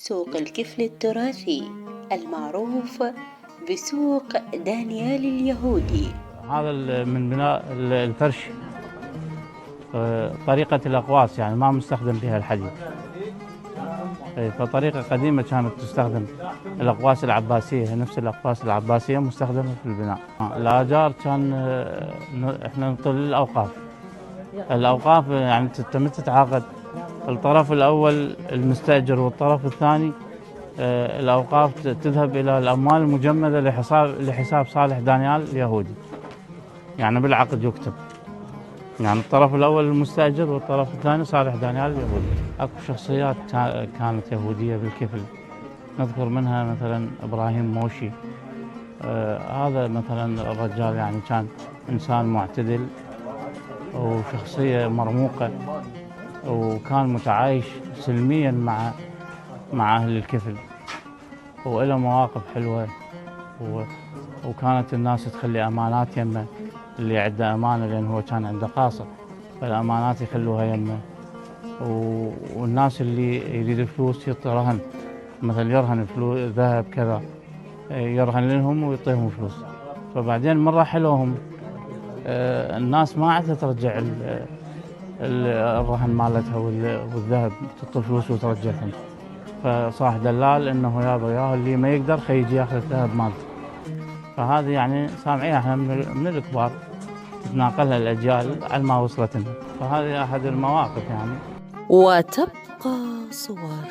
سوق الكفل التراثي المعروف بسوق دانيال اليهودي. هذا من بناء الفرش، طريقة الأقواس يعني ما مستخدم فيها الحديد، فطريقة قديمة كانت تستخدم الأقواس العباسية، نفس الأقواس العباسية مستخدمة في البناء. الآجار كان إحنا نطل الأوقاف يعني تتعاقد الطرف الأول المستأجر والطرف الثاني الأوقاف تذهب إلى الأموال المجمدة لحساب صالح دانيال اليهودي، يعني بالعقد يكتب يعني الطرف الأول المستأجر والطرف الثاني صالح دانيال اليهودي. أكو شخصيات كانت يهودية بالكفل، نذكر منها مثلا إبراهيم موشي. هذا مثلا الرجال يعني كان إنسان معتدل وشخصية مرموقة، وكان متعايش سلميا مع أهل الكفل، وإله مواقف حلوة، وكانت الناس تخلي أمانات يمه، اللي عنده أمانة لأن هو كان عنده قاصر فالأمانات يخلوها يمه، والناس اللي يريد فلوس يعطي رهن، مثلا يرهن فلوس ذهب كذا، يرهن لهم ويعطيهم فلوس. فبعدين مرة حلوهم الناس ما عادت ترجع الرهن مالتها والذهب، تعطي فلوس وترجعهم، فصاح دلال انه يا اللي ما يقدر خيجي ياخذ الذهب مالته. فهذه يعني سامعيها احنا من الكبار، تتناقلها الاجيال على ما وصلت لنا، فهذه احد المواقف يعني. وتبقى صور